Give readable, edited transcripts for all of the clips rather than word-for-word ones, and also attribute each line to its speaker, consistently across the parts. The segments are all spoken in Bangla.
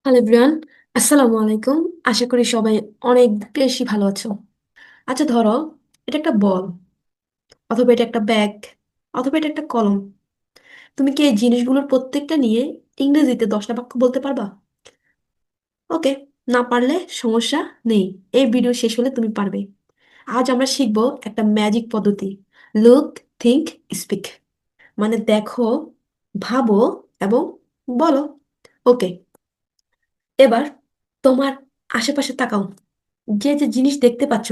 Speaker 1: হ্যালো এভরিওয়ান, আসসালামু আলাইকুম। আশা করি সবাই অনেক বেশি ভালো আছো। আচ্ছা ধরো, এটা একটা বল, অথবা এটা একটা ব্যাগ, অথবা এটা একটা কলম। তুমি কি এই জিনিসগুলোর প্রত্যেকটা নিয়ে ইংরেজিতে 10টা বাক্য বলতে পারবা? ওকে, না পারলে সমস্যা নেই, এই ভিডিও শেষ হলে তুমি পারবে। আজ আমরা শিখবো একটা ম্যাজিক পদ্ধতি, লুক, থিঙ্ক, স্পিক। মানে দেখো, ভাবো এবং বলো। ওকে, এবার তোমার আশেপাশে তাকাও। যে যে জিনিস দেখতে পাচ্ছ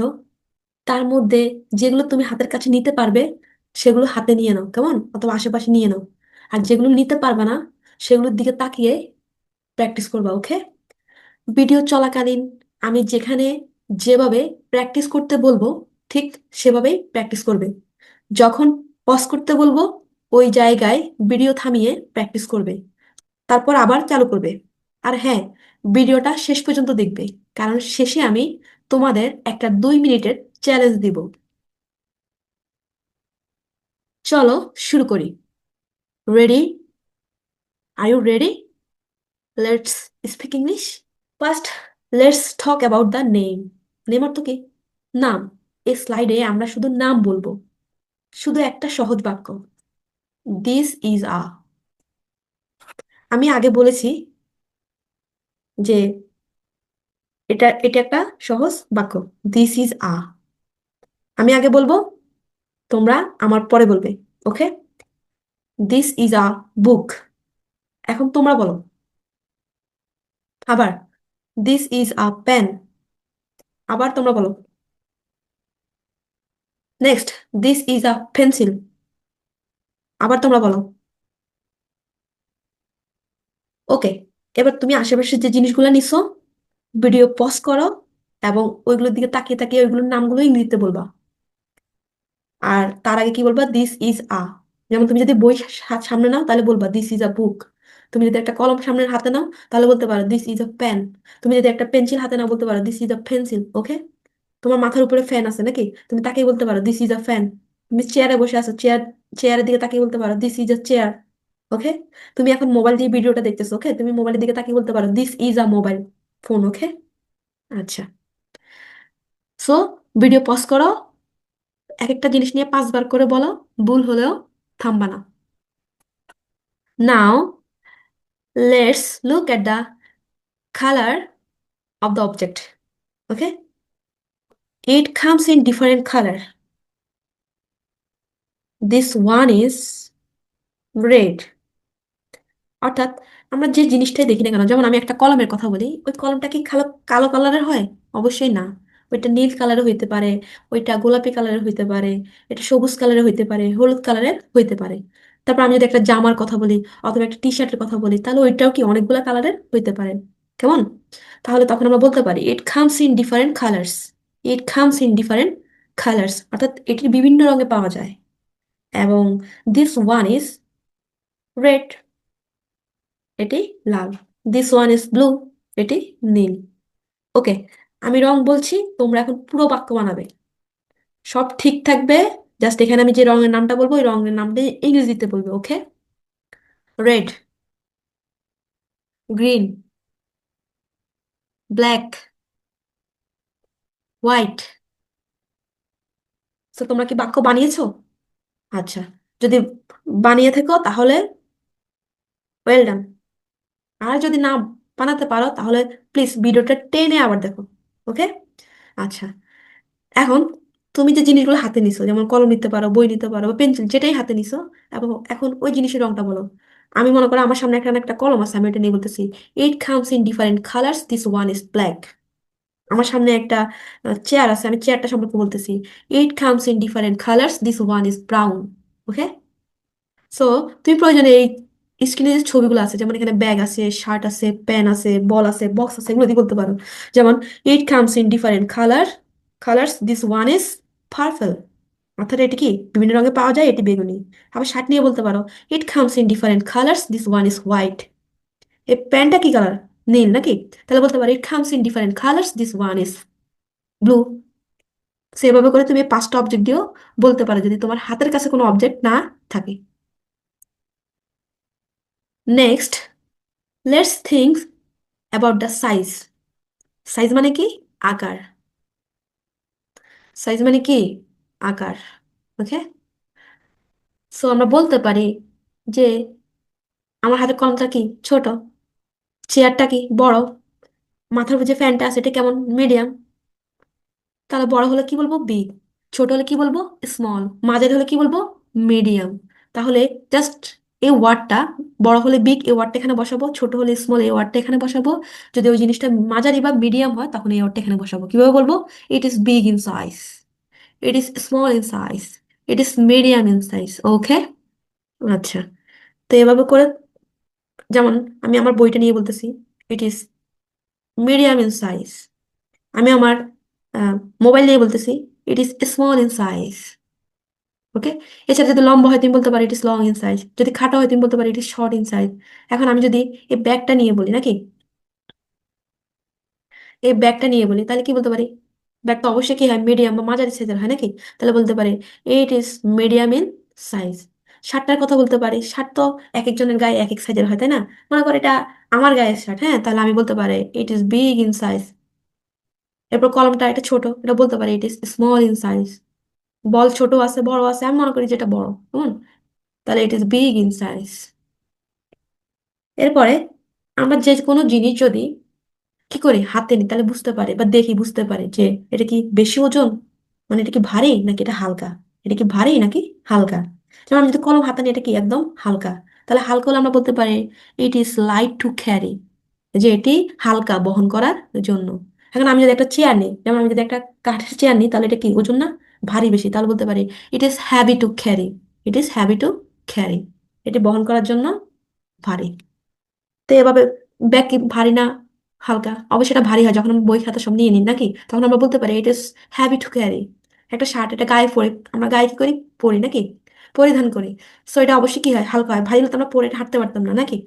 Speaker 1: তার মধ্যে যেগুলো তুমি হাতের কাছে নিতে পারবে সেগুলো হাতে নিয়ে নাও, কেমন? অথবা আশেপাশে নিয়ে নাও। আর যেগুলো নিতে পারবে না সেগুলোর দিকে তাকিয়ে প্র্যাকটিস করবা, ওকে? ভিডিও চলাকালীন আমি যেখানে যেভাবে প্র্যাকটিস করতে বলবো ঠিক সেভাবেই প্র্যাকটিস করবে। যখন পজ করতে বলবো ওই জায়গায় ভিডিও থামিয়ে প্র্যাকটিস করবে, তারপর আবার চালু করবে। আর হ্যাঁ, ভিডিওটা শেষ পর্যন্ত দেখবে, কারণ শেষে আমি তোমাদের একটা 2 মিনিটের চ্যালেঞ্জ দিব। চলো শুরু করি। Ready? Are you ready? Let's speak English. First, let's talk about the name. Name অর্থ কি? নাম। এই স্লাইডে আমরা শুধু নাম বলবো, শুধু একটা সহজ বাক্য, দিস ইজ আ। আমি আগে বলেছি যে এটা এটা একটা সহজ বাক্য, দিস ইজ আ। আমি আগে বলবো, তোমরা আমার পরে বলবে, ওকে? দিস ইজ আ বুক। এখন তোমরা বলো। আবার, দিস ইজ আ পেন। আবার তোমরা বলো। Next, this is a pencil. আবার তোমরা বলো। ওকে, এবার তুমি আশেপাশে যে জিনিসগুলো নিছো ভিডিও পজ করো এবং ওইগুলোর দিকে তাকিয়ে তাকিয়ে ওইগুলোর নামগুলো ইংরেজিতে বলবা। আর তার আগে কি বলবা? দিস ইজ আ। যেমন তুমি যদি বই সামনে নাও তাহলে বলবা দিস ইজ আ বুক। তুমি যদি একটা কলম সামনে হাতে নাও তাহলে বলতে পারো দিস ইজ আ পেন। তুমি যদি একটা পেন্সিল হাতে নাও বলতে পারো দিস ইজ আ পেন্সিল, ওকে? তোমার মাথার উপরে ফ্যান আছে নাকি? তুমি তাকিয়ে বলতে পারো দিস ইজ আ ফ্যান। তুমি চেয়ারে বসে আছো, চেয়ারের দিকে তাকিয়ে বলতে পারো দিস ইজ আ চেয়ার, ওকে? তুমি এখন মোবাইল দিয়ে ভিডিওটা দেখতেছো, ওকে? তুমি মোবাইলের দিকে তাকিয়ে বলতে পারো this is a mobile phone, okay? আচ্ছা, সো ভিডিও পজ করো, এক একটা জিনিস নিয়ে 5বার করে বলো, ভুল হলেও থামবা না। Now let's look at the colour of the object, okay? It comes in different colour. This one is red. অর্থাৎ আমরা যে জিনিসটাই দেখি না কেন, যেমন আমি একটা কলমের কথা বলি, ওই কলমটা কি কালো কালো কালারের হয়? অবশ্যই না। ওইটা নীল কালারের হইতে পারে, ওইটা গোলাপি কালারের হইতে পারে, এটা সবুজ কালারের হইতে পারে, হলুদ কালারের হইতে পারে। তারপর আমি যদি একটা জামার কথা বলি অথবা একটা টি শার্টের কথা বলি তাহলে ওইটাও কি অনেকগুলা কালারের হইতে পারে, কেমন? তাহলে তখন আমরা বলতে পারি it comes in different colours. It comes in different colours অর্থাৎ এটি বিভিন্ন রঙে পাওয়া যায়। এবং দিস ওয়ান ইজ রেড, এটি লাল। দিস ওয়ান ইজ ব্লু, এটি নীল, ওকে? আমি রং বলছি, তোমরা এখন পুরো বাক্য বানাবে, সব ঠিক থাকবে। জাস্ট এখানে আমি যে রঙের নামটা বলবো ওই রঙের নামটা ইংরেজিতে বলবে, okay? Red, green, black, white. তো তোমরা কি বাক্য বানিয়েছো? আচ্ছা, যদি বানিয়ে থাকো তাহলে ওয়েল ডান। আর যদি না বানাতে পারো তাহলে প্লিজ ভিডিওটা টেনে আবার দেখো, ওকে? আচ্ছা, এখন তুমি যে জিনিসগুলো হাতে নিছো, যেমন কলম নিতে পারো, বই নিতে পারো বা পেন্সিল, যেটাই হাতে নিছো, এবং এখন ওই জিনিসের রংটা বলো। আমি মনে করো আমার সামনে এখানে একটা কলম আছে, আমি এটা নিয়ে বলতেছি it comes in different colours, this one is black. আমার সামনে একটা চেয়ার আছে, আমি চেয়ারটা সম্পর্কে বলতেছি it comes in different colours, this one is brown, okay? So তুমি প্রয়োজনে এই স্ক্রিনে যে ছবিগুলো আছে, যেমন এখানে ব্যাগ আছে, শার্ট আছে, পেন আছে, বল আছে, বক্স আছে, এগুলো দিয়ে বলতে পারো। যেমন it comes in different colours, this one is purple. অর্থাৎ এটি কি বিভিন্ন রঙে পাওয়া যায়, এটি বেগুনি। আবার শার্ট নিয়ে বলতে পারো it comes in different colours, this one is white. এই প্যান্টটা কি কালার? নীল নাকি? তাহলে বলতে পারো it comes in different colours, this one is blue. সেভাবে করে তুমি 5টা অবজেক্ট দিয়েও বলতে পারো যদি তোমার হাতের কাছে কোনো অবজেক্ট না থাকে। Next, let's think about the size. Size মানে কি? আকার। সাইজ মানে কি? আকার। ওকে। সো আমরা বলতে পারি যে আমার হাতের কলমটা কি? ছোট। চেয়ারটা কি? বড়। মাথার উপর যে ফ্যানটা আছে এটা কেমন? মিডিয়াম। তাহলে বড় হলে কি বলবো? বিগ। ছোট হলে কি বলবো? স্মল। মাঝারি হলে কি বলবো? মিডিয়াম। তাহলে জাস্ট এই ওয়ার্ডটা, বড় হলে বিগ এই ওয়ার্ডটা এখানে বসাবো, ছোট হলে স্মল এই ওয়ার্ডটা এখানে বসাবো, যদি ওই জিনিসটা মাঝারি বা মিডিয়াম হয় তখন এই ওয়ার্ডটা এখানে বসাবো। কিভাবে বলবো? It is big in size, it is small in size, it is medium in size. Okay. আচ্ছা। তো এভাবে করে, যেমন আমি আমার বইটা নিয়ে বলতেছি, it is medium in size. আমি আমার মোবাইল নিয়ে বলতেছি, it is small in size. Okay. এছাড়া যদি লম্বা হয় তুমি বলতে পারো it is long in size, যদি খাটো হয় তুমি বলতে পারো it is short in size. এখন আমি যদি এই ব্যাগটা নিয়ে বলি নাকি, এই ব্যাগটা নিয়ে বলি তাহলে কি বলতে পারি? ব্যাগটা অবশ্যই কি হয়? মিডিয়াম বা মাঝারি সাইজের হয় নাকি? তাহলে বলতে পারি it is medium in size. শার্টটার কথা বলতে পারি, শার্ট তো এক একজনের গায়ে এক এক সাইজের হয়, তাই না? মনে করো এটা আমার গায়ের শার্ট, হ্যাঁ, তাহলে আমি বলতে পারি it is big in size. এরপর কলমটা এটা ছোট, এটা বলতে পারি it is small in size. Ball ছোট আছে বড় আছে, আমি মনে করি যেটা বড়, হুম, তাহলে ইট ইজ বিগ ইন সাইজ। এরপরে আমরা যে কোনো জিনিস যদি কি করি হাতে নিই তাহলে বুঝতে পারে বা দেখি বুঝতে পারে যে এটা কি বেশি ওজন, মানে এটা কি ভারী নাকি এটা হালকা, এটা কি ভারী নাকি হালকা। যেমন আমি যদি কলম হাতে নিই এটা কি একদম হালকা, তাহলে হালকা হলে আমরা বলতে পারি it is light to carry, যে এটি হালকা বহন করার জন্য। এখন আমি যদি একটা চেয়ার নিই, যেমন আমি যদি একটা কাঠের চেয়ার নিই তাহলে এটা কি ওজন না ভারী বেশি, তাহলে বলতে পারি it is heavy to carry, it is heavy to carry, এটি বহন করার জন্য ভারী। তো এভাবে ব্যাগ কি ভারী না হালকা? অবশ্যই এটা ভারী হয় যখন আমি বই খাতা সব নিয়ে নিই নাকি, তখন আমরা বলতে পারি it is heavy to carry. একটা শার্ট এটা গায়ে পরে, আমরা গায়ে কি করি? পরি নাকি, পরিধান করি। সো এটা অবশ্যই কি হয়? হালকা হয়। ভারী হলে তো আমরা পরে এটা হাঁটতে পারতাম না নাকি।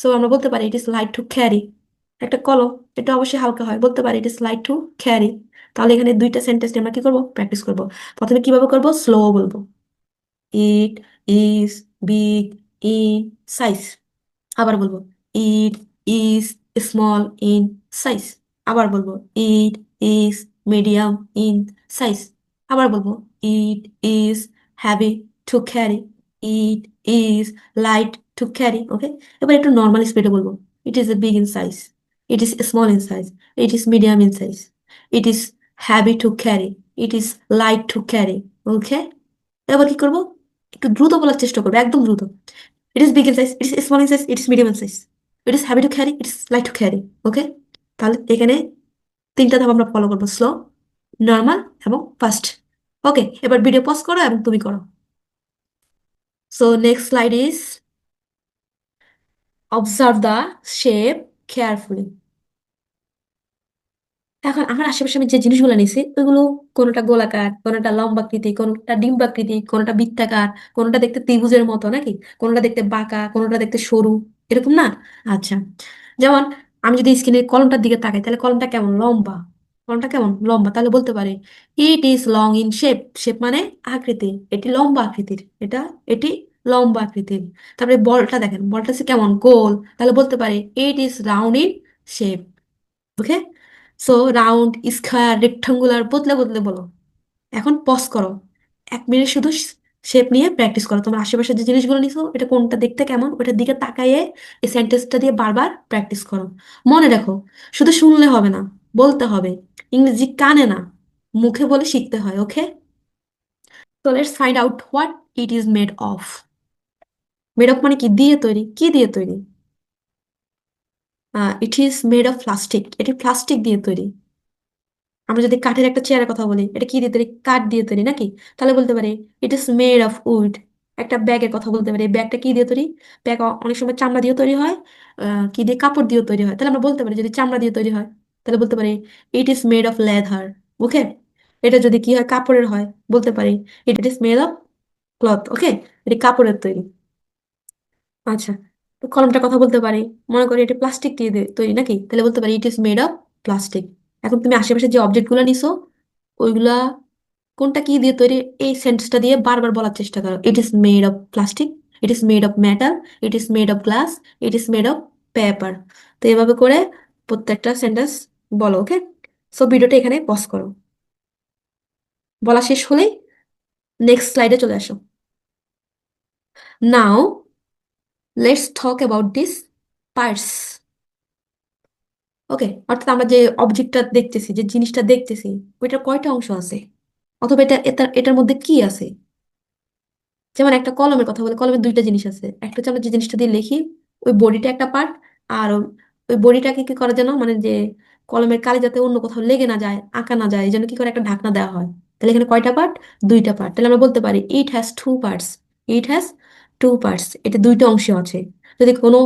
Speaker 1: সো আমরা বলতে পারি it is light to carry. একটা কলম, এটা অবশ্যই হালকা হয়, বলতে পারি it is light to carry. তাহলে এখানে দুইটা সেন্টেন্স আমরা কি করবো? প্র্যাকটিস করবো। প্রথমে কিভাবে করবো? স্লো বলবো। It is big in size. আবার বলবো it is small in size. আবার বলবো it is medium in size. আবার বলবো it is heavy to carry, it is light to carry. Okay. এবার একটু নর্মাল স্পিডে বলবো, it is a big in size, it is small in size, it is medium in size, it is heavy to carry, it is light to carry. Okay. এবার কি করবো? একটু দ্রুত বলার চেষ্টা করবো, একদম দ্রুত। It is big in size, it is small in size, it is medium in size. It is heavy to carry, it is light to carry. ওকে। তাহলে এখানে তিনটা ধাপ আমরা ফলো করবো, স্লো, নর্মাল এবং ফাস্ট। ওকে, এবার ভিডিও পজ করো এবং তুমি করো। So next slide is observe the shape carefully. এখন আমার আশেপাশে আমি যে জিনিসগুলো নিছি ওইগুলো কোনোটা গোলাকার, কোনোটা লম্বাকৃতি, কোনোটা ডিম্বাকৃতি, কোনোটা বৃত্তাকার, কোনোটা দেখতে ত্রিভুজের মতো নাকি, কোনোটা দেখতে বাঁকা, কোনোটা দেখতে সরু, এরকম না? আচ্ছা। যেমন আমি যদি স্ক্রিনের কলমটার দিকে তাকাই তাহলে কলমটা কেমন? লম্বা। কলমটা কেমন? লম্বা। তাহলে বলতে পারে ইট is long in shape. Shape মানে আকৃতি, এটি লম্বা আকৃতির, এটি লম্বা আকৃতির। তারপরে বলটা দেখেন, বলটা সে কেমন? গোল। তাহলে বলতে পারে it is round in shape. Okay. So round, square, rectangular বদলে বদলে বলো। এখন পজ করো, 1 মিনিট শুধু শেপ নিয়ে প্র্যাকটিস করো। তোমার আশেপাশে যে জিনিসগুলো নিছো এটা কোনটা দেখতে কেমন ওটার দিকে তাকাইয়ে এই সেন্টেন্সটা দিয়ে বারবার প্র্যাকটিস করো। মনে রাখো, শুধু শুনলে হবে না, বলতে হবে। ইংরেজি কানে না, মুখে বলে শিখতে হয়। ওকে। তো let's find out what it is made of. Made of মানে কি? দিয়ে তৈরি। কি দিয়ে তৈরি? ইট ইজ মেড অফ প্লাস্টিক। এটি প্লাস্টিক দিয়ে তৈরি। আমরা যদি কাঠের একটা চেয়ারের কথা বলি, এটা কি দিয়ে তৈরি? কাঠ দিয়ে তৈরি নাকি। তাহলে বলতে পারি it is made of wood. একটা ব্যাগের কথা বলতে পারি, ব্যাগটা কি দিয়ে তৈরি? ব্যাগ অনেক সময় চামড়া দিয়ে তৈরি হয়, কি দিয়ে? কাপড় দিয়ে তৈরি হয়। তাহলে আমরা বলতে পারি যদি চামড়া দিয়ে তৈরি হয় তাহলে বলতে পারি it is made of leather. Okay. এটা যদি কি হয়? কাপড়ের হয়, বলতে পারি it is made of cloth. Okay. এটি কাপড়ের তৈরি। আচ্ছা। তো কলমটার কথা বলতে পারি, মনে করি এটা প্লাস্টিক দিয়ে তৈরি নাকি, তাহলে বলতে পারি it is made of plastic. এখন তুমি আশেপাশে যে অবজেক্ট গুলো নিছো ওইগুলা কোনটা কি দিয়ে তৈরি এই সেন্টেন্সটা দিয়ে বারবার বলার চেষ্টা করো। ইট is made of plastic, it is made of metal, it is made of glass, it is made of paper. তো এভাবে করে প্রত্যেকটা সেন্টেন্স বলো, ওকে? সো ভিডিওটা এখানে পজ করো। বলা শেষ হলেই নেক্সট স্লাইডে চলে আসো। Now let's talk about this parts. Okay, অর্থাৎ আমরা যে অবজেক্টটা দেখতেছি, যে জিনিসটা দেখতেছি, ওইটার কয়টা অংশ আছে, অথবা এটার মধ্যে কি আছে। যেমন একটা কলমের কথা বলে, কলমের দুইটা জিনিস আছে। একটা হচ্ছে আমরা যে জিনিসটা দিয়ে লিখি, ওই বডিটা একটা পার্ট। আর ওই বডিটাকে কি করার জন্য, মানে যে কলমের কালি যাতে অন্য কোথাও লেগে না যায়, আঁকা না যায়, এই জন্য কি করে একটা ঢাকনা দেওয়া হয়। তাহলে এখানে কয়টা পার্ট? দুইটা পার্ট। তাহলে আমরা বলতে পারি it has to parts. It has to parts, এটা দুইটা অংশ আছে। যদি কোনো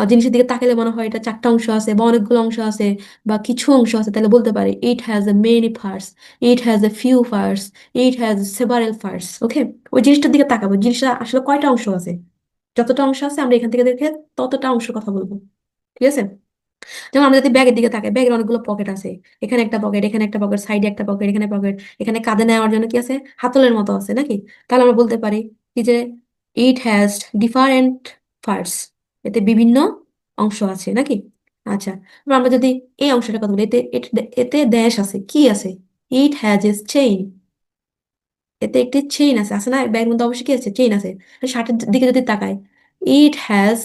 Speaker 1: জিনিসের দিকে তাকালে মনে হয় এটা চারটা অংশ আছে বা অনেকগুলো অংশ আছে বা কিছু অংশ আছে, তাহলে বলতে পারি it has a many parts, it has a few parts, it has several parts. Okay, ওই জিনিসটার দিকে তাকাবো, জিনিসটা আসলে কয়টা অংশ আছে। যতটা অংশ আছে আমরা এখান থেকে দেখে ততটা অংশ কথা বলবো। ঠিক আছে? যেমন আমরা যদি ব্যাগের দিকে তাকাই, ব্যাগের অনেকগুলো পকেট আছে। এখানে একটা পকেট, এখানে একটা পকেট, সাইডে একটা পকেট, এখানে পকেট, এখানে কাঁধে নেওয়ার জন্য কি আছে, হাতলের মতো আছে নাকি? তাহলে আমরা বলতে পারি কি যে ইট হ্যাজ ডিফারেন্ট পার্টস, এতে বিভিন্ন অংশ আছে নাকি? আচ্ছা, এবার আমরা যদি এই অংশটার কথা বলি, এতে এতে এতে ড্যাশ আছে, কি আছে? ইট হ্যাজ এ চেইন। এতে একটি চেইন আছে, আছে না? ব্যাগের মধ্যে অবশ্যই কি আছে? চেইন আছে। শার্টের দিকে যদি তাকাই, it has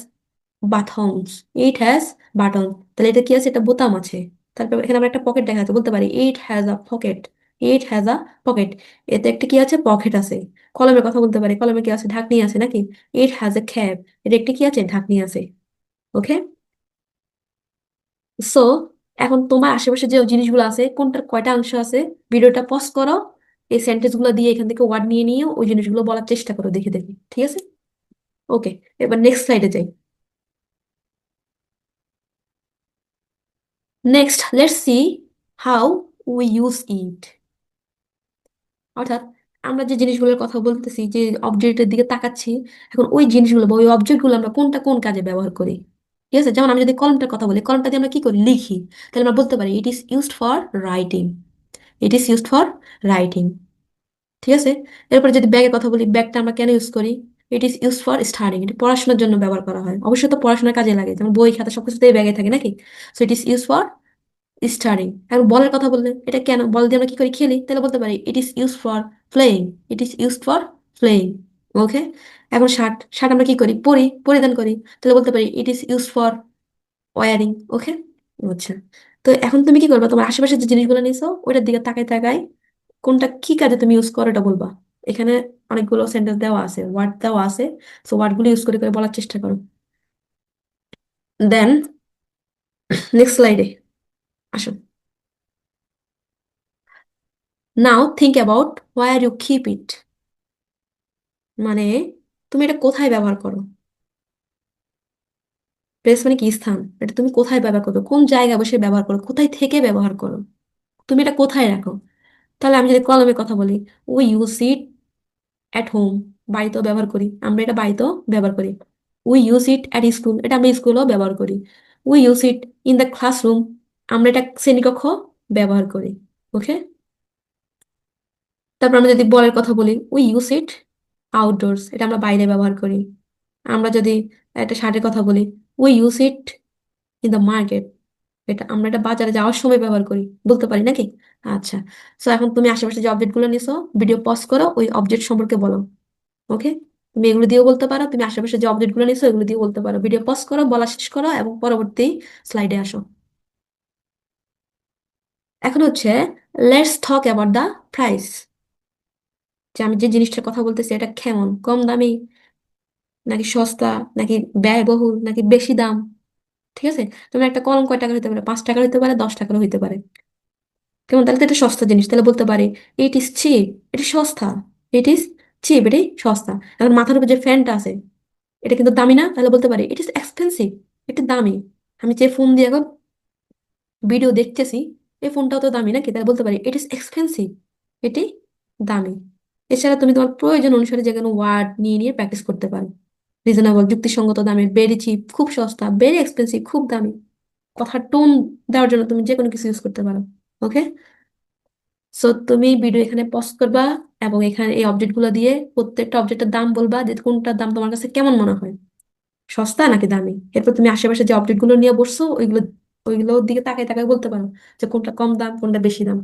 Speaker 1: buttons. It has button, তাহলে এটা কি আছে? এটা বোতাম আছে। তারপর এখানে আমরা একটা পকেট দেখা যাচ্ছে, বলতে পারি it has a pocket. It has a pocket, এতে একটা কি আছে? পকেট আছে। কলমের কথা বলতে পারি, কলমে কি আছে? ঢাকনি আছে নাকি? ইট হ্যাজ এ ক্যাপ, এটা একটি কি আছে? ঢাকনি আছে। ওকে, সো এখন তোমার আশেপাশে যে জিনিসগুলো আছে, কোনটার কয়টা অংশ আছে, ভিডিওটা পজ করো। এই সেন্টেন্স গুলো দিয়ে এখান থেকে ওয়ার্ড নিয়ে নিয়ে ওই জিনিসগুলো বলার চেষ্টা করো, দেখে দেখে। ঠিক আছে? ওকে, এবার নেক্সট স্লাইডে যাই। Next let's see how we use it. অর্থাৎ আমরা যে জিনিসগুলোর কথা বলতেছি, যে অবজেক্টের দিকে তাকাচ্ছি, এখন ওই জিনিসগুলো বা ওই অবজেক্টগুলো আমরা কোনটা কোন কাজে ব্যবহার করি। ঠিক আছে? যেমন আমি যদি কলমটার কথা বলি, কলমটা দিয়ে আমরা কি করি? লিখি। তাহলে আমরা বলতে পারি it is used for writing. It is used for writing. ঠিক আছে? এরপরে যদি ব্যাগের কথা বলি, ব্যাগটা আমরা কেন ইউজ করি? ইট ইজ ইউজ ফর স্টাডিং, এটা পড়াশোনার জন্য ব্যবহার করা হয়। অবশ্যই তো পড়াশোনার কাজে লাগে, যেমন বই খাতা সবকিছুতেই ব্যাগে থাকে নাকি? So it is use for studying. এখন বলের কথা বললে, এটা কেন? বল দিয়ে আমরা কি করি? খেলি। তাহলে বলতে পারি it is use for playing. It is use for playing. Okay, এখন শার্ট, শার্ট আমরা কি করি? পরি, পরিধান করি। তাহলে বলতে পারি it is use for wearing. Okay, আচ্ছা। তো এখন তুমি কি করবা? তোমার আশেপাশে যে জিনিসগুলো নিয়েছো ওইটার দিকে তাকাই তাকাই কোনটা কি কাজে তুমি ইউজ করো এটা বলবা। এখানে অনেকগুলো সেন্টেন্স দেওয়া আছে, ওয়ার্ড দেওয়া আছে। সো ওয়ার্ডগুলো ইউজ করে করে বলার চেষ্টা করো। দেন নেক্সট স্লাইডে আসো। Now think about where you keep it. মানে তুমি এটা কোথায় ব্যবহার করো? প্লেস মানে কি? স্থান। এটা তুমি কোথায় ব্যবহার করো, কোন জায়গায় বসে ব্যবহার করো, কোথায় থেকে ব্যবহার করো, তুমি এটা কোথায় রাখো। তাহলে আমি যদি কলমের কথা বলি, we use it at home. বাড়িতেও ব্যবহার করি, আমরা এটা বাড়িতেও ব্যবহার করি। We use it at school, এটা আমরা স্কুলেও ব্যবহার করি। We use it in the classroom, আমরা এটা শ্রেণীকক্ষ ব্যবহার করি। ওকে, তারপর আমরা যদি বলের কথা বলি, উই ইউজ ইট আউটডোরস, এটা আমরা বাইরে ব্যবহার করি। আমরা যদি একটা শার্টের কথা বলি, we use it in the market, এটা আমরা এটা বাজারে যাওয়ার সময় ব্যবহার করি, বলতে পারি নাকি? আচ্ছা, সো এখন তুমি আশেপাশে যে অবজেক্ট গুলো নিছো, ভিডিও পজ করো, ওই অবজেক্ট সম্পর্কে বলো। ওকে, তুমি এগুলো দিয়েও বলতে পারো, তুমি আশেপাশে যে অবজেক্ট গুলো নিছো এগুলো দিয়ে বলতে পারো। ভিডিও পজ করো, বলা শেষ করো এবং পরবর্তী স্লাইডে আসো। এখন হচ্ছে let's talk about the price. যে আমি যে জিনিসটার কথা বলতেছি এটা কেমন, কম দামি নাকি সস্তা, নাকি ব্যয়বহুল, নাকি বেশি দাম। ঠিক আছে? তুমি একটা কলম কয় টাকার হতে পারে? 5 টাকার হতে পারে, 10 টাকারও হতে পারে। কেমন? তাহলে তো এটা সস্তা জিনিস, তাহলে বলতে পারি ইট ইজ চিপ, এটি সস্তা। ইট ইজ চিপ, এটি সস্তা। এখন মাথার উপর যে ফ্যানটা আছে, এটা কিন্তু দামি না? তাহলে বলতে পারি ইট ইজ এক্সপেন্সিভ, এটি দামি। আমি যে ফোন দিয়ে এখন ভিডিও দেখতেছি, এই ফোনটাও তো দামি নাকি? তাহলে বলতে পারি ইট ইজ এক্সপেন্সিভ, এটি দামি। এছাড়া তুমি তোমার প্রয়োজন অনুসারে যে কোনো ওয়ার্ড নিয়ে নিয়ে প্র্যাকটিস করতে পারো। রিজনেবল, যুক্তিসঙ্গত দামে, ভেরি চিপ, খুব সস্তা, ভেরি এক্সপেন্সিভ, খুব দামি। কথার টোন দেওয়ার জন্য তুমি যে কোনো কিছু ইউজ করতে পারো। ওকে, সো তুমি ভিডিও এখানে পজ করবা এবং এখানে এই অবজেক্ট গুলো দিয়ে প্রত্যেকটা অবজেক্টের দাম বলবা, যে কোনটার দাম তোমার কাছে কেমন মনে হয়, সস্তা নাকি দামি। এরপর তুমি আশেপাশে যে অবজেক্ট গুলো নিয়ে বসছো ওইগুলো ওইগুলোর দিকে তাকাই তাকাই বলতে পারো যে কোনটা কম দাম কোনটা বেশি দাম।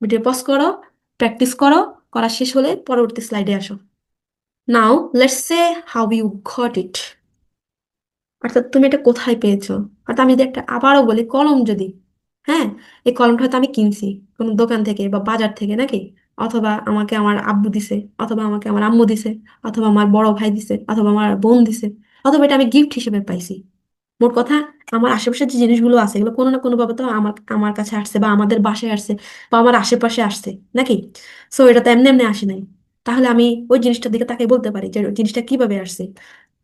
Speaker 1: ভিডিও পজ করো, প্র্যাকটিস করো, করা শেষ হলে পরবর্তী স্লাইডে আসো। Now let's say how you got it. অর্থাৎ তুমি এটা কোথায় পেয়েছো। অর্থাৎ আমি যদি একটা আবারও বলি কলম যদি, হ্যাঁ, এই কলমটা হয়তো আমি কিনছি কোনো দোকান থেকে বা বাজার থেকে নাকি, অথবা আমাকে আমার আব্বু দিছে, অথবা আমাকে আমার আম্মু দিছে, অথবা আমার বড় ভাই দিছে, অথবা আমার বোন দিছে, অথবা এটা আমি গিফট হিসেবে পাইছি। মোট কথা, আমার আশেপাশে যে জিনিসগুলো আছে এগুলো কোনো না কোনো ভাবে তো আমার আমার কাছে আসছে বা আমাদের বাসায় আসছে বা আমার আশেপাশে আসছে নাকি। সো এটা তো এমনি এমনি আসে নাই। তাহলে আমি ওই জিনিসটার দিকে তাকে বলতে পারি যে ওই জিনিসটা কিভাবে আসছে।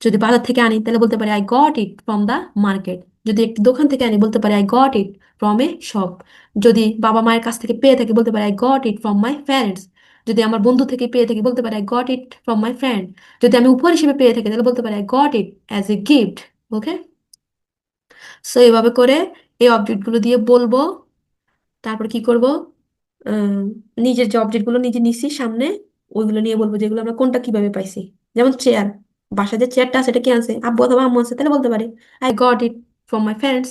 Speaker 1: যদি বাজার থেকে আনি তাহলে বলতে পারি I got it from the market. যদি একটি দোকান থেকে আনি বলতে পারি I got it from a shop. যদি বাবা মায়ের কাছ থেকে পেয়ে থাকি বলতে পারি I got it from my parents. যদি আমার বন্ধু থেকে পেয়ে থাকি বলতে পারি I got it from my friend. যদি আমি উপহার হিসেবে পেয়ে থাকি তাহলে বলতে পারি I got it as a gift. Okay. So এভাবে করে এই অবজেক্টগুলো দিয়ে বলবো। তারপর কি করব, আহ, নিজের যে অবজেক্টগুলো নিজে নিছি সামনে ওইগুলো নিয়ে বলবো যেগুলো আমরা কোনটা কিভাবে পাইছি। যেমন চেয়ার, বাসায় যে চেয়ারটা আছে এটা কি আনছে আব্বু অথবা আম্মু আছে, তাহলে বলতে পারি I got it from my friends.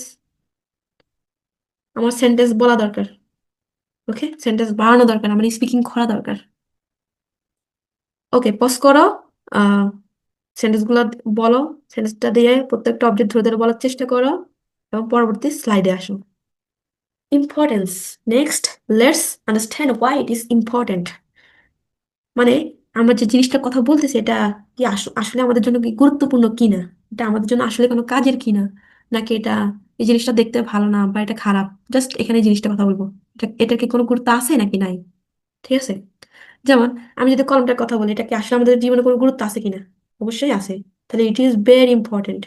Speaker 1: আমার সেন্টেন্স বলা দরকার। ওকে, সেন্টেন্স বাড়ানো দরকার, আমার স্পিকিং করা দরকার। ওকে, পজ করো, আহ সেন্টেন্সগুলো বলো, সেন্টেন্সটা দিয়ে প্রত্যেকটা অবজেক্ট ধরে ধরে বলার চেষ্টা করো এবং পরবর্তী স্লাইডে আসো। Importance. Next, let's understand why it is important. মানে আমরা যে জিনিসটার কথা বলতেছি এটা কি আসলে আমাদের জন্য কি গুরুত্বপূর্ণ কিনা, এটা আমাদের জন্য আসলে কোনো কাজের কিনা, নাকি এটা এই জিনিসটা দেখতে ভালো না বা এটা খারাপ। জাস্ট এখানে এই জিনিসটা কথা বলবো, এটার কি কোনো গুরুত্ব আছে নাকি নাই। ঠিক আছে। যেমন আমি যদি কলমটার কথা বলি, এটা কি আসলে আমাদের জীবনে কোনো গুরুত্ব আছে কিনা। অবশ্যই আছে। তাহলে ইট ইজ ভেরি ইম্পর্টেন্ট।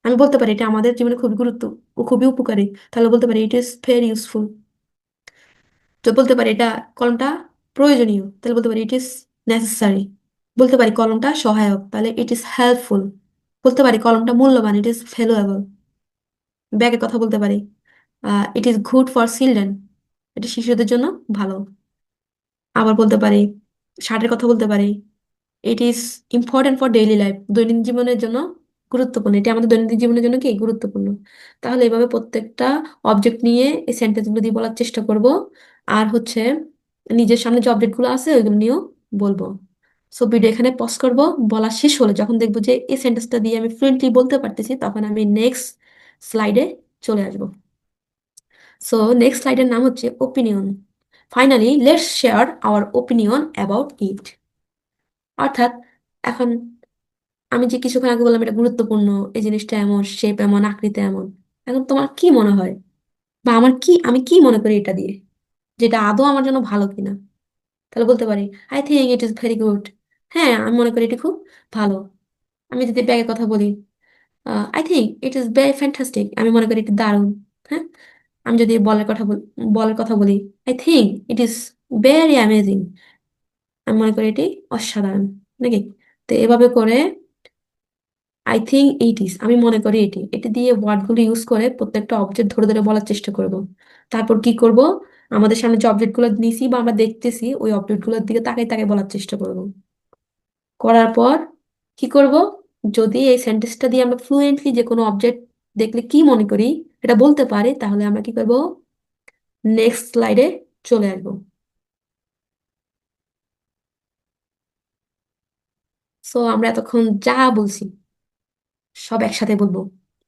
Speaker 1: আমি বলতে পারি এটা আমাদের জীবনে খুবই গুরুত্ব ও খুবই উপকারী, তাহলে বলতে পারি ইট ইজ ভেরি ইউজফুল। তো বলতে পারি এটা কলমটা প্রয়োজনীয়, তাহলে বলতে পারি ইট ইজ নেসেসারি। বলতে পারি কলমটা সহায়ক, তাহলে ইট ইজ হেল্পফুল। বলতে পারি কলমটা মূল্যবান, ইট ইজ ভ্যালুয়েবল। ব্যাগের কথা বলতে পারি it is good for children, এটা শিশুদের জন্য ভালো। আবার বলতে পারি শার্টের কথা বলতে পারি it is important for daily life, দৈনন্দিন জীবনের জন্য গুরুত্বপূর্ণ, এটা আমাদের দৈনন্দিন জীবনের জন্য কি গুরুত্বপূর্ণ। তাহলে এভাবে প্রত্যেকটা অবজেক্ট নিয়ে এই সেন্টেন্সগুলো দিয়ে বলার চেষ্টা করব। আর হচ্ছে নিজের সামনে যে অবজেক্টগুলো আছে ওইগুলো নিয়েও বলবো। সো ভিডিও এখানে পজ করব। বলা শেষ হলে যখন দেখবো যে এই সেন্টেন্সটা দিয়ে আমি ফ্লুয়েন্টলি বলতে পারতেছি তখন আমি নেক্সট স্লাইডে চলে আসবো। সো নেক্সট স্লাইডের নাম হচ্ছে opinion. Finally let's share our opinion about it. অর্থাৎ এখন আমি যে কিছুক্ষণ আগে বললাম এটা গুরুত্বপূর্ণ, এই জিনিসটা এমন শেপ এমন আকৃতি এমন, এখন তোমার কি মনে হয় বা আমি কি মনে করি এটা দিয়ে, যেটা আদৌ আমার জন্য ভালো কিনা। তাহলে বলতে পারি I think it is very good. হ্যাঁ, আমি মনে করি এটি খুব ভালো। আমি যদি ব্যাগের কথা বলি, I think it is very fantastic, আমি মনে করি এটি দারুণ। হ্যাঁ। আমি যদি বলের কথা বলি, I think it is very amazing, আমি মনে করি এটি অসাধারণ নাকি। তো এভাবে করে আই থিঙ্ক ইট ইজ, আমি মনে করি এটি, এটি দিয়ে ওয়ার্ডগুলো ইউজ করে প্রত্যেকটা অবজেক্ট ধরে ধরে বলার চেষ্টা করব। তারপর কি করব, আমাদের সামনে যে অবজেক্টগুলো নিছি বা আমরা দেখতেছি ওই অবজেক্টগুলোর দিকে তাকাই তাকাই বলার চেষ্টা করব। করার পর কি করব, যদি এই সেন্টেন্সটা দিয়ে আমরা ফ্লুয়েন্টলি যে কোনো অবজেক্ট দেখলে কি মনে করি এটা বলতে পারি, তাহলে আমরা কি করব, নেক্সট স্লাইডে চলে আসবো। সো আমরা এতক্ষণ যা বলছি সব একসাথে বলবো।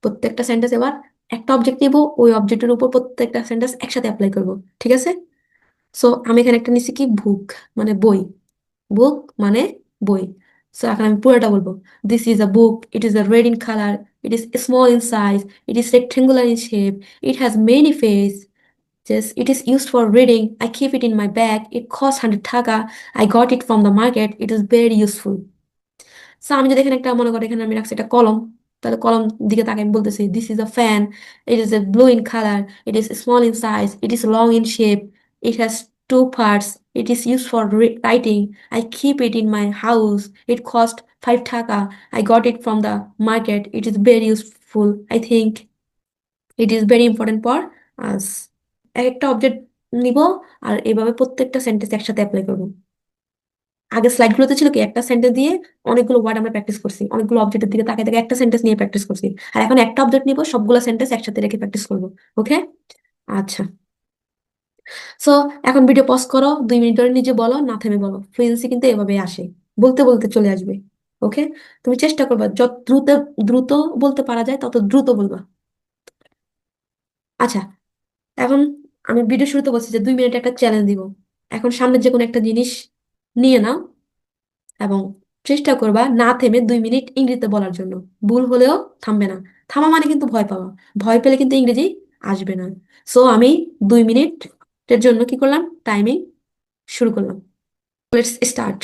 Speaker 1: প্রত্যেকটা সেন্টেন্স এবার একটা অবজেক্ট নিব, ওই অবজেক্টের উপর প্রত্যেকটা সেন্টেন্স একসাথে অ্যাপ্লাই করব। ঠিক আছে। সো আমি এখানে একটা নিচ্ছি কি বুক, মানে বই। বুক মানে বই। সো এখন আমি পুরোটা বলবো। This is a book, it is a red in colour, it is small in size, it is rectangular in shape, it has many face, just it is used for reading, I keep it in my bag, it costs 100 টাকা, I got it from the market, it is very useful. So আমি যদি এখানে একটা মনে করি এখানে আমি রাখছি একটা কলম, তাহলে কলম দিকে তাকে আমি বলতেছি this is a fan, it is A blue in colour, it is small in size, it is long in shape, it has to parts, it is use for writing, I keep it in my house, it cost 5 টাকা, I got it from the market, it is very useful, I think it is very important for us. একটা অবজেক্ট নিব আর এভাবে প্রত্যেকটা সেন্টেন্স একসাথে অ্যাপ্লাই করবো। আগে স্লাইডগুলোতে ছিল কি একটা সেন্টেন্স দিয়ে অনেকগুলো ওয়ার্ড আমরা প্র্যাকটিস করছি, অনেকগুলো অবজেক্টের দিকে তাকিয়ে তাকিয়ে একটা সেন্টেন্স নিয়ে প্র্যাকটিস করছি। আর এখন একটা অবজেক্ট নিব, সবগুলো সেন্টেন্স একসাথে রেখে প্র্যাকটিস করবো। ওকে? আচ্ছা। সো এখন ভিডিও পজ করো, 2 মিনিট ধরে নিজে বলো, না থেমে বলো। ফ্লুয়েন্সি কিন্তু এভাবে আসে, বলতে বলতে চলে আসবে। ওকে? তুমি চেষ্টা করবা যত দ্রুত দ্রুত বলতে পারা যায় তত দ্রুত বলবা। আচ্ছা, এখন আমি ভিডিও শুরুতে বলছি যে 2 মিনিট একটা চ্যালেঞ্জ দিব। এখন সামনের যে কোনো একটা জিনিস নিয়ে নাও এবং চেষ্টা করবা না থেমে 2 মিনিট ইংরেজিতে বলার জন্য। ভুল হলেও থামবে না। থামা মানে কিন্তু ভয় পাওয়া। ভয় পেলে কিন্তু ইংরেজি আসবে না। সো আমি 2 মিনিটের জন্য কি করলাম, টাইমিং শুরু করলাম। Let's start.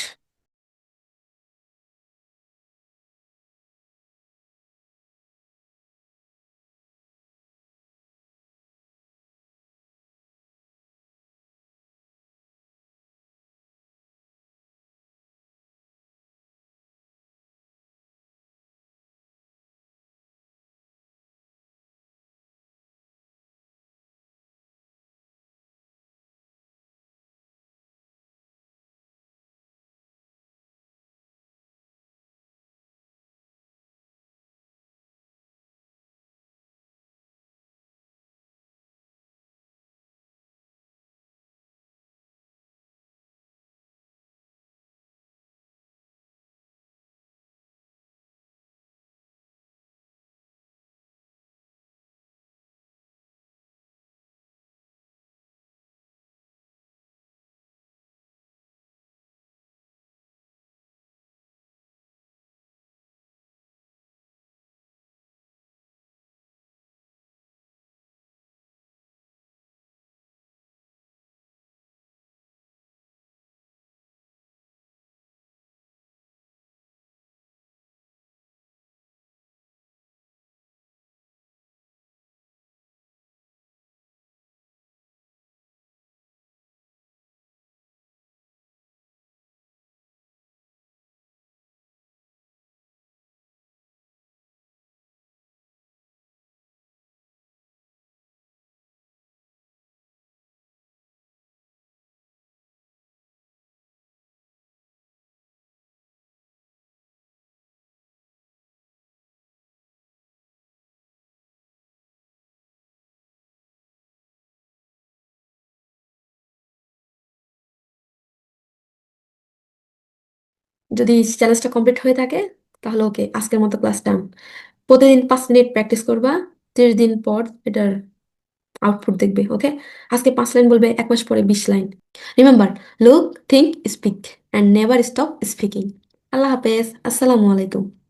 Speaker 1: যদি চ্যালেঞ্জটা কমপ্লিট হয়ে থাকে তাহলে ওকে, আজকের মতো ক্লাস ডান। প্রতিদিন 5 মিনিট প্র্যাকটিস করবা, 30 দিন পর এটার আউটপুট দেখবে। ওকে? আজকে 5 লাইন বলবে, 1 মাস পরে 20 line. Remember, look, think, speak and never stop speaking. আল্লাহ হাফেজ, আসসালামু আলাইকুম।